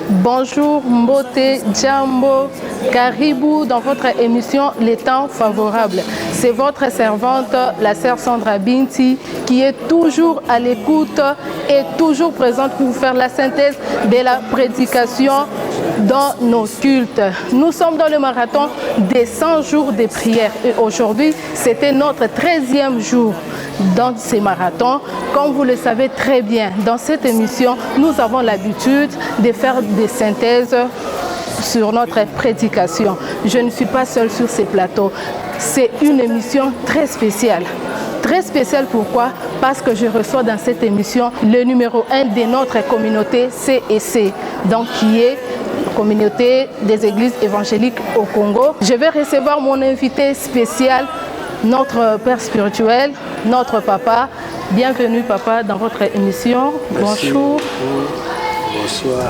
Bonjour, Mbote, Djambo, Caribou dans votre émission Les Temps Favorables. C'est votre servante, la sœur Sandra Binti, qui est toujours à l'écoute et toujours présente pour vous faire la synthèse de la prédication dans nos cultes. Nous sommes dans le marathon des 100 jours de prière et aujourd'hui, c'était notre 13e jour dans ces marathons. Comme vous le savez très bien, dans cette émission, nous avons l'habitude de faire des synthèses sur notre prédication. Je ne suis pas seule sur ces plateaux. C'est une émission très spéciale. Très spéciale pourquoi? Parce que je reçois dans cette émission le numéro 1 de notre communauté CEC, donc qui est Communauté des Églises évangéliques au Congo. Je vais recevoir mon invité spécial, notre Père spirituel, notre papa. Bienvenue papa dans votre émission. Merci. Bonjour. Bonsoir.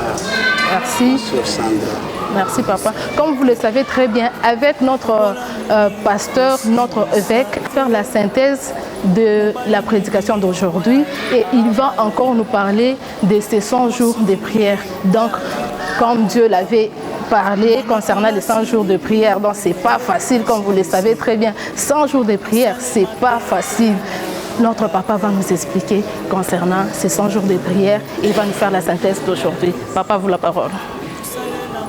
Merci. Bonsoir Sandra. Merci papa. Comme vous le savez très bien, avec notre pasteur, notre évêque, faire la synthèse de la prédication d'aujourd'hui et il va encore nous parler de ces 100 jours de prière. Donc, comme Dieu l'avait parlé concernant les 100 jours de prière, donc c'est pas facile, comme vous le savez très bien. 100 jours de prière, c'est pas facile. Notre papa va nous expliquer concernant ces 100 jours de prière et il va nous faire la synthèse d'aujourd'hui. Papa, vous la parole.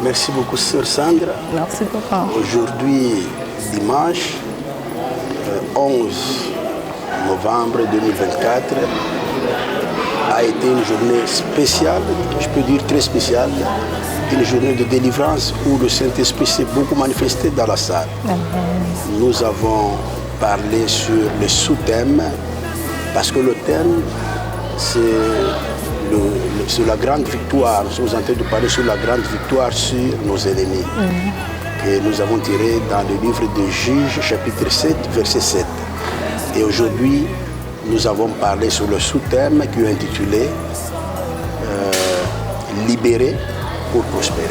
Merci beaucoup, sœur Sandra. Merci papa. Aujourd'hui, dimanche 11 novembre 2024, a été une journée spéciale, je peux dire très spéciale, une journée de délivrance où le Saint-Esprit s'est beaucoup manifesté dans la salle. Nous avons parlé sur le sous-thème, parce que le thème, c'est la grande victoire. Nous sommes en train de parler sur la grande victoire sur nos ennemis. Que nous avons tiré dans le livre de Juges, chapitre 7, verset 7. Et aujourd'hui, nous avons parlé sur le sous-thème qui est intitulé Libérer pour prospérer.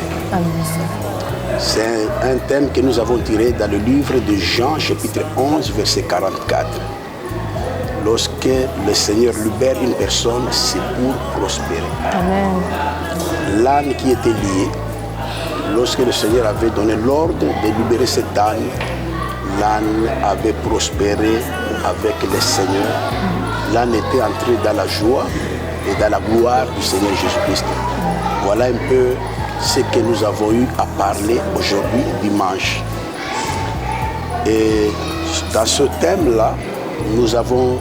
C'est un thème que nous avons tiré dans le livre de Jean, chapitre 11, verset 44. Lorsque le Seigneur libère une personne, c'est pour prospérer. L'âne qui était lié, lorsque le Seigneur avait donné l'ordre de libérer cet âne, l'âne avait prospéré avec le Seigneur. L'âne était entré dans la joie et dans la gloire du Seigneur Jésus-Christ. Voilà un peu ce que nous avons eu à parler aujourd'hui, dimanche. Et dans ce thème-là, nous avons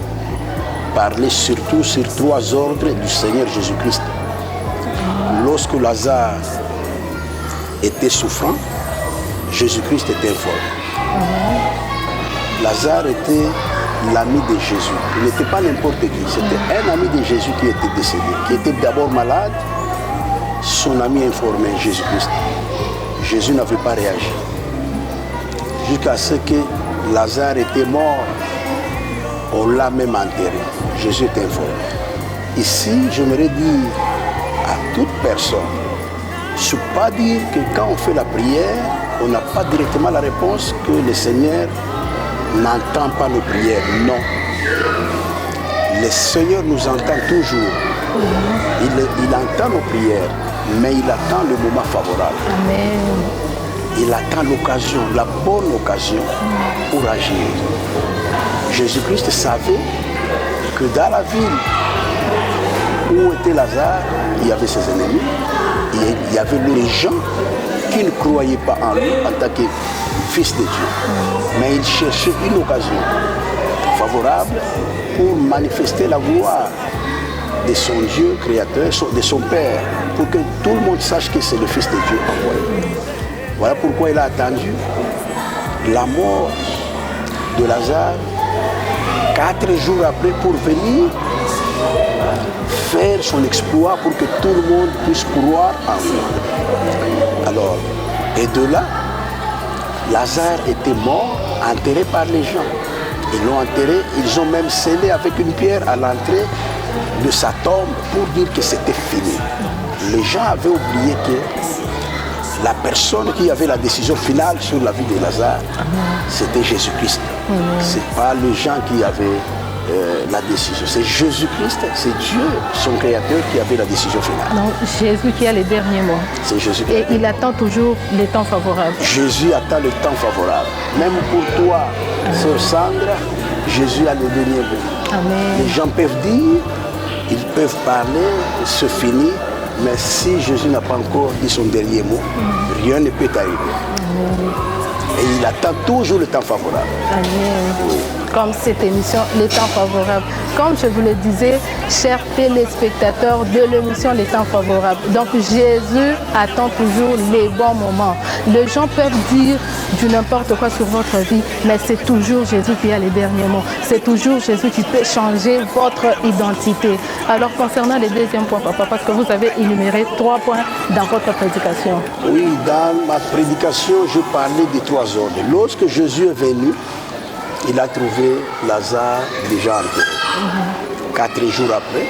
parlé surtout sur 3 ordres du Seigneur Jésus-Christ. Lorsque Lazare était souffrant, Jésus-Christ était informé. Lazare était l'ami de Jésus. Il n'était pas n'importe qui. C'était un ami de Jésus qui était décédé, qui était d'abord malade. Son ami informait Jésus-Christ. Jésus n'avait pas réagi. Jusqu'à ce que Lazare était mort, on l'a même enterré. Jésus est informé. Ici, j'aimerais dire à toute personne, je ne peux pas dire que quand on fait la prière, on n'a pas directement la réponse, que le Seigneur n'entend pas nos prières. Non. Le Seigneur nous entend toujours. Il entend nos prières, mais il attend le moment favorable. Amen. Il attend l'occasion, la bonne occasion pour agir. Jésus-Christ savait que dans la ville où était Lazare, il y avait ses ennemis, il y avait les gens qui ne croyaient pas en lui en tant que fils de Dieu. Mais il cherchait une occasion favorable pour manifester la gloire de son Dieu créateur, de son Père, pour que tout le monde sache que c'est le Fils de Dieu envoyé. Voilà pourquoi il a attendu la mort de Lazare 4 jours après pour venir faire son exploit pour que tout le monde puisse croire en lui. Alors, et de là, Lazare était mort, enterré par les gens. Ils l'ont enterré, ils ont même scellé avec une pierre à l'entrée de sa tombe pour dire que c'était fini. Les gens avaient oublié que la personne qui avait la décision finale sur la vie de Lazare, c'était Jésus-Christ. Ce n'est pas les gens qui avaient la décision. C'est Jésus-Christ, c'est Dieu, son créateur, qui avait la décision finale. Non, Jésus qui a les derniers mots. C'est Jésus. Et il attend toujours les temps favorables. Jésus attend le temps favorable. Même pour toi, sœur Sandra, Jésus a le dernier mot. Amen. Les gens peuvent dire, ils peuvent parler, c'est fini, mais si Jésus n'a pas encore dit son dernier mot, rien ne peut arriver. Et il attend toujours le temps favorable. Amen. Comme cette émission, les temps favorables. Comme je vous le disais, chers téléspectateurs de l'émission Les temps favorables. Donc Jésus attend toujours les bons moments. Les gens peuvent dire du n'importe quoi sur votre vie, mais c'est toujours Jésus qui a les derniers mots. C'est toujours Jésus qui peut changer votre identité. Alors concernant les deuxièmes points, papa, parce que vous avez énuméré 3 points dans votre prédication. Oui, dans ma prédication, je parlais des 3 ordres. Lorsque Jésus est venu, il a trouvé Lazare déjà enterré. 4 jours après,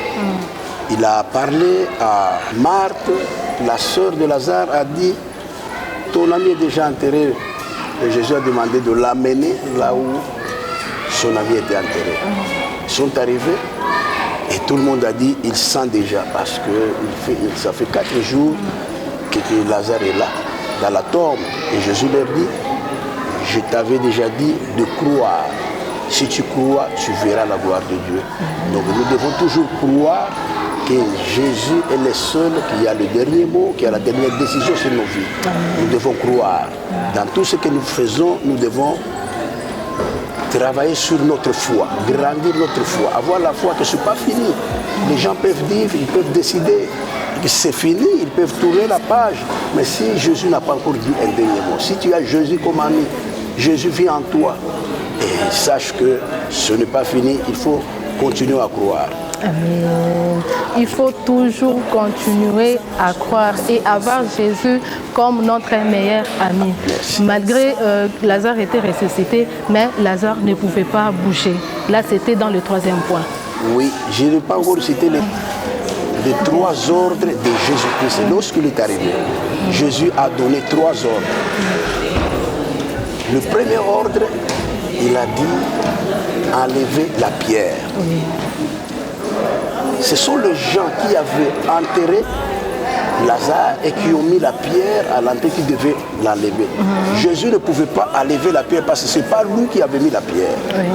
il a parlé à Marthe, la sœur de Lazare, a dit, ton ami est déjà enterré. Et Jésus a demandé de l'amener là où son ami était enterré. Ils sont arrivés et tout le monde a dit, il sent déjà parce que ça fait 4 jours que Lazare est là, dans la tombe. Et Jésus leur dit, je t'avais déjà dit de croire. Si tu crois, tu verras la gloire de Dieu. Donc nous devons toujours croire que Jésus est le seul qui a le dernier mot, qui a la dernière décision sur nos vies. Nous devons croire. Dans tout ce que nous faisons, nous devons travailler sur notre foi, grandir notre foi, avoir la foi que ce n'est pas fini. Les gens peuvent dire, ils peuvent décider que c'est fini, ils peuvent tourner la page. Mais si Jésus n'a pas encore dit un dernier mot, si tu as Jésus comme ami, Jésus vit en toi, et sache que ce n'est pas fini, il faut continuer à croire. Amen. Il faut toujours continuer à croire et avoir Jésus comme notre meilleur ami. Merci. Malgré Lazare était ressuscité, mais Lazare ne pouvait pas bouger. Là, c'était dans le 3e point. Oui, je n'ai pas encore cité les 3 ordres de Jésus-Christ. Lorsqu'il est arrivé, Jésus a donné 3 ordres. Le premier ordre, il a dit enlever la pierre. Oui. Ce sont les gens qui avaient enterré Lazare et qui ont mis la pierre à l'entrée qui devaient l'enlever. Jésus ne pouvait pas enlever la pierre parce que ce n'est pas lui qui avait mis la pierre. Oui.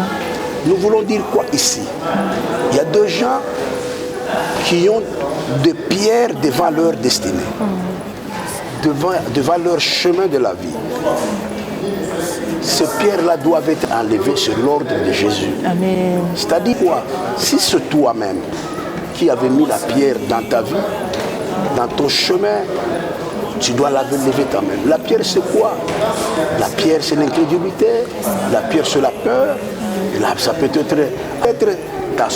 Nous voulons dire quoi ici? Il y a 2 gens qui ont des pierres devant leur destinée, devant leur chemin de la vie. Ces pierres-là doivent être enlevées sur l'ordre de Jésus. Amen. C'est-à-dire quoi? Si c'est toi-même qui avais mis la pierre dans ta vie, dans ton chemin, tu dois la lever toi-même. La pierre, c'est quoi? La pierre, c'est l'incrédulité. La pierre, c'est la peur. Et là, ça peut être ta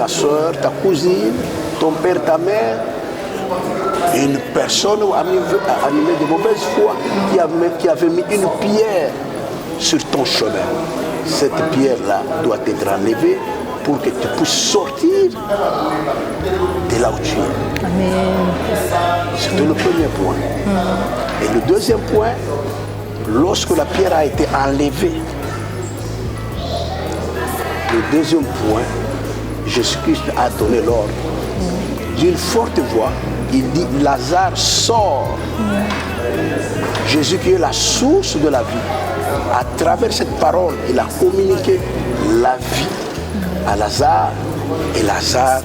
soeur, ta cousine, ton père, ta mère. Une personne animée de mauvaise foi qui avait mis une pierre sur ton chemin. Cette pierre-là doit être enlevée pour que tu puisses sortir de là où tu es. Amen. C'était le premier point. Et le deuxième point, lorsque la pierre a été enlevée, le deuxième point, Jésus-Christ a donné l'ordre. D'une forte voix, il dit, Lazare sort. Jésus qui est la source de la vie. À travers cette parole, il a communiqué la vie à Lazare et Lazare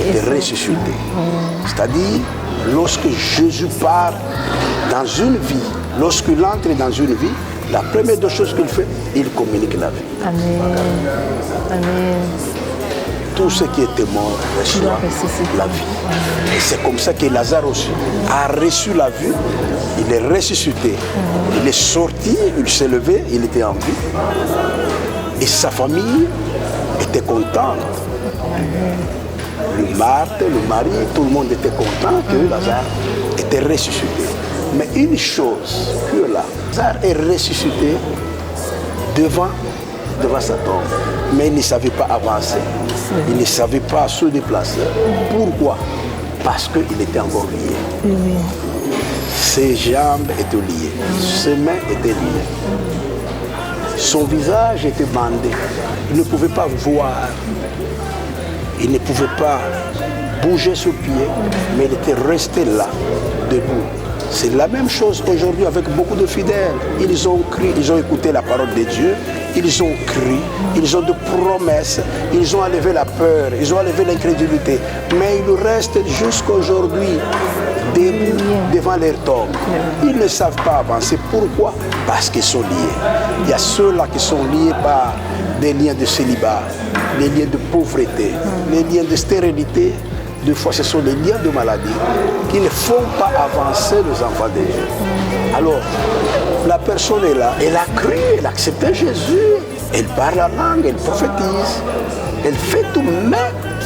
était ressuscité. C'est-à-dire, lorsque Jésus part dans une vie, lorsqu'il entre dans une vie, la première des choses qu'il fait, il communique la vie. Amen. Amen. Tout ce qui était mort reçoit la vie. Et c'est comme ça que Lazare aussi a reçu la vie. Il est ressuscité. Il est sorti, il s'est levé, il était en vie. Et sa famille était contente. Le Marthe, le mari, tout le monde était content que Lazare était ressuscité. Mais une chose, que là, Lazare est ressuscité devant sa tombe. Mais il ne savait pas avancer. Il ne savait pas se déplacer. Pourquoi? Parce qu'il était encore lié. Ses jambes étaient liées. Ses mains étaient liées. Son visage était bandé. Il ne pouvait pas voir. Il ne pouvait pas bouger sur pied, mais il était resté là, debout. C'est la même chose aujourd'hui avec beaucoup de fidèles. Ils ont crié, ils ont écouté la parole de Dieu, ils ont crié, ils ont de promesses, ils ont enlevé la peur, ils ont enlevé l'incrédulité. Mais ils restent jusqu'aujourd'hui debout devant leur tombe. Ils ne savent pas avancer. Pourquoi? Parce qu'ils sont liés. Il y a ceux-là qui sont liés par des liens de célibat, des liens de pauvreté, les liens de stérilité. Des fois, ce sont les liens de maladie qui ne font pas avancer les enfants de Dieu. Alors, la personne est là, elle a cru, elle a accepté Jésus, elle parle la langue, elle prophétise, elle fait tout, mais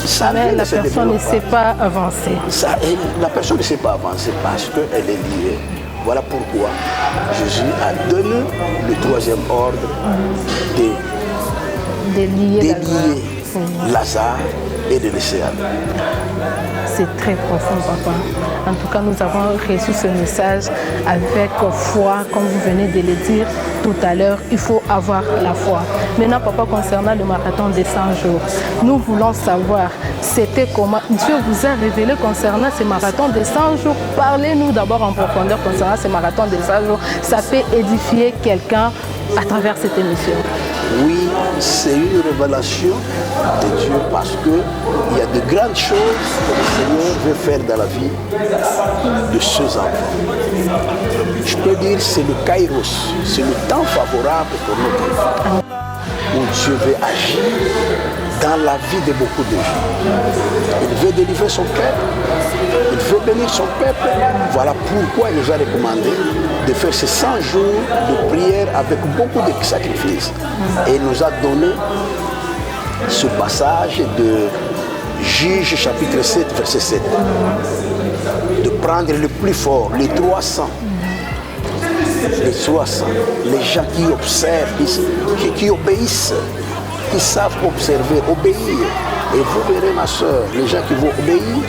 ça mais la personne ne sait pas avancer. La personne ne sait pas avancer parce qu'elle est liée. Voilà pourquoi Jésus a donné le troisième ordre de lier Lazare et de laisser aller. C'est très profond, papa. En tout cas, nous avons reçu ce message avec foi, comme vous venez de le dire tout à l'heure. Il faut avoir la foi. Maintenant, papa, concernant le marathon des 100 jours, nous voulons savoir, c'était comment Dieu vous a révélé concernant ce marathon des 100 jours. Parlez-nous d'abord en profondeur concernant ce marathon des 100 jours. Ça peut édifier quelqu'un à travers cette émission. Oui, c'est une révélation de Dieu parce qu'il y a de grandes choses que le Seigneur veut faire dans la vie de ses enfants. Je peux dire que c'est le kairos, c'est le temps favorable pour notre vie, où Dieu veut agir dans la vie de beaucoup de gens. Il veut délivrer son peuple, il veut bénir son peuple. Voilà pourquoi il nous a recommandé de faire ces 100 jours de prière avec beaucoup de sacrifices. Et il nous a donné ce passage de Juge chapitre 7, verset 7. De prendre le plus fort, les 300. Les 300, les gens qui observent, qui obéissent, qui savent observer, obéir. Et vous verrez, ma soeur, les gens qui vont obéir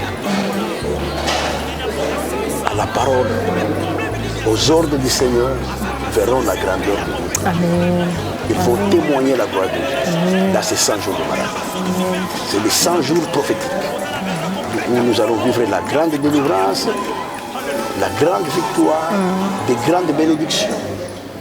à la parole, aux ordres du Seigneur, verront la grandeur de Dieu. Amen. Il faut témoigner la gloire de Dieu dans ces 100 jours de marathon. C'est les 100 jours prophétiques où nous allons vivre la grande délivrance, la grande victoire, des grandes bénédictions.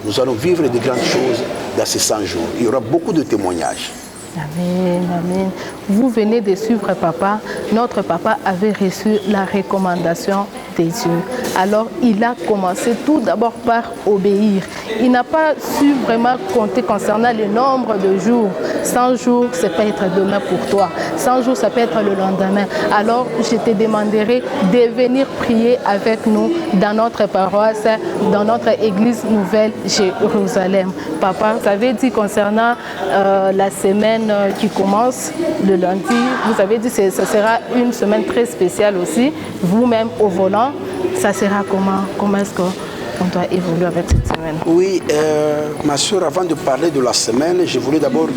Nous allons vivre de grandes choses dans ces 100 jours. Il y aura beaucoup de témoignages. Amen, amen. Vous venez de suivre papa. Notre papa avait reçu la recommandation de Dieu. Alors, il a commencé tout d'abord par obéir. Il n'a pas su vraiment compter concernant le nombre de jours. 100 jours, ça peut être demain pour toi. 100 jours, ça peut être le lendemain. Alors, je te demanderai de venir prier avec nous dans notre paroisse, dans notre église Nouvelle Jérusalem. Papa, vous avez dit concernant la semaine qui commence le lundi, vous avez dit que ce sera une semaine très spéciale aussi. Vous-même au volant, ça sera comment? Comment est-ce qu'on doit évoluer avec cette semaine? Oui, ma soeur, avant de parler de la semaine, je voulais d'abord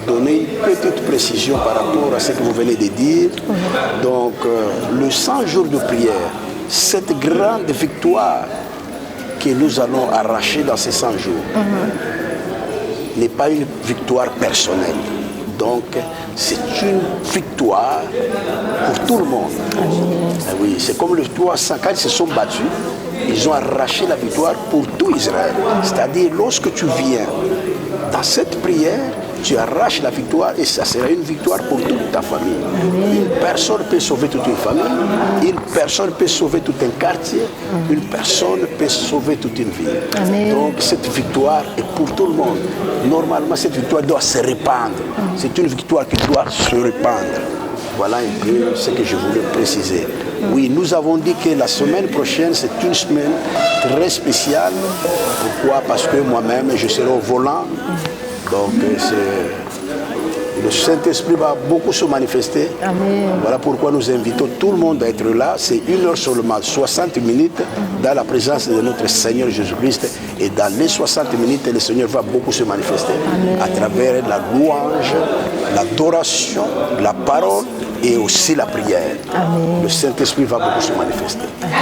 donner une petite précision par rapport à ce que vous venez de dire. Donc, le 100 jours de prière, cette grande victoire que nous allons arracher dans ces 100 jours, n'est pas une victoire personnelle. Donc, c'est une victoire pour tout le monde. Oui, c'est comme les 300, quand ils se sont battus, ils ont arraché la victoire pour tout Israël. C'est-à-dire, lorsque tu viens dans cette prière, tu arraches la victoire et ça sera une victoire pour toute ta famille. Une personne peut sauver toute une famille, une personne peut sauver tout un quartier, une personne peut sauver toute une ville. Amen. Donc cette victoire est pour tout le monde. Normalement, cette victoire doit se répandre. C'est une victoire qui doit se répandre. Voilà un peu ce que je voulais préciser. Oui, nous avons dit que la semaine prochaine, c'est une semaine très spéciale. Pourquoi? Parce que moi-même, je serai au volant. Donc, le Saint-Esprit va beaucoup se manifester. Amen. Voilà pourquoi nous invitons tout le monde à être là. C'est 1 heure seulement, 60 minutes dans la présence de notre Seigneur Jésus-Christ. Et dans les 60 minutes, le Seigneur va beaucoup se manifester. Amen. À travers la louange, l'adoration, la parole et aussi la prière. Amen. Le Saint-Esprit va beaucoup se manifester. Amen.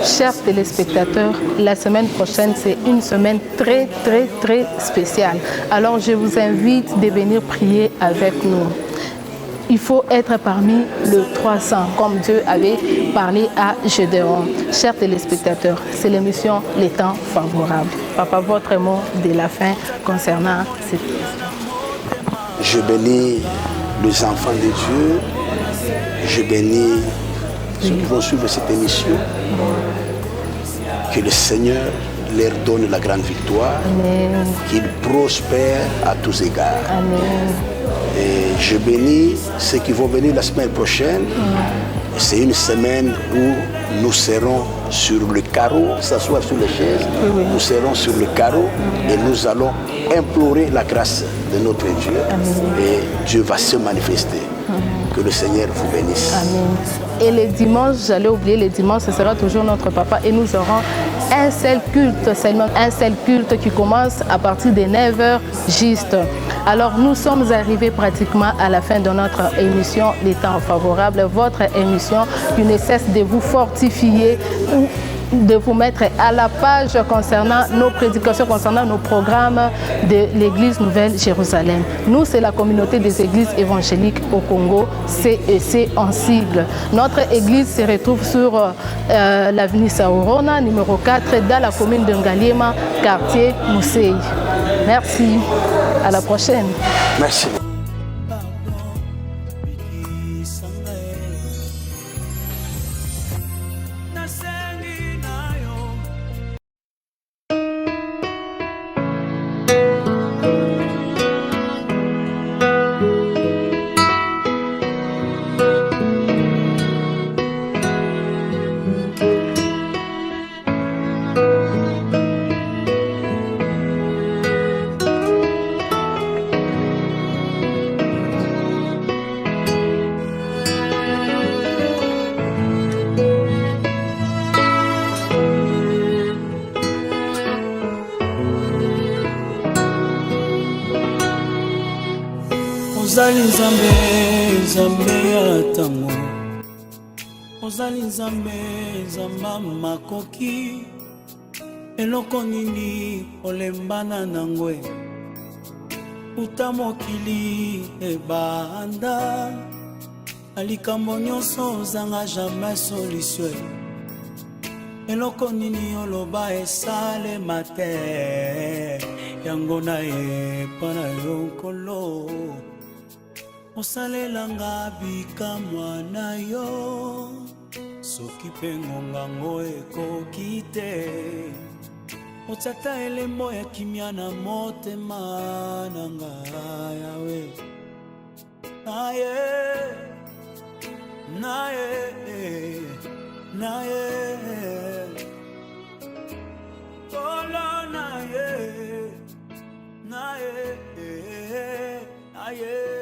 Chers téléspectateurs, la semaine prochaine, c'est une semaine très, très, très spéciale. Alors, je vous invite de venir prier avec nous. Il faut être parmi le 300, comme Dieu avait parlé à Gédéon. Chers téléspectateurs, c'est l'émission Les Temps Favorables. Papa, votre mot de la fin concernant cette question. Je bénis les enfants de Dieu. Je bénis ceux qui vont suivre cette émission. Que le Seigneur leur donne la grande victoire. Amen. Qu'ils prospèrent à tous égards. Amen. Et je bénis ceux qui vont venir la semaine prochaine. C'est une semaine où nous serons sur le carreau, s'asseoir sur les chaises. Oui. Nous serons sur le carreau et nous allons implorer la grâce de notre Dieu. Amen. Et Dieu va se manifester. Que le Seigneur vous bénisse. Amen. Et les dimanches, j'allais oublier, les dimanches, ce sera toujours notre papa et nous aurons un seul culte, seulement un seul culte qui commence à partir de 9h juste. Alors nous sommes arrivés pratiquement à la fin de notre émission Les Temps Favorables, votre émission qui ne cesse de vous fortifier ou de vous mettre à la page concernant nos prédications, concernant nos programmes de l'Église Nouvelle Jérusalem. Nous, c'est la communauté des églises évangéliques au Congo, CEC en sigle. Notre église se retrouve sur l'avenue Saorona, numéro 4, dans la commune de Ngaliema, quartier Mousseï. Merci. À la prochaine. Merci. Ozali nzambe, nzambe ya tango. Ozali nzambe, nzambe makoki. Eloko nini olembana nangwe. Uta mokili ebanda. Alikambo nyonso ozanga jamais solution. Eloko nini oloba esalema te. Yango na epa na yo nkolo. Osalelanga bikamwa na yo. Soki pe ngongango ekoki te. Otata elembo ya kimia na motema na ngai yawe. Naye, naye, naye. Kolo naye, naye, naye.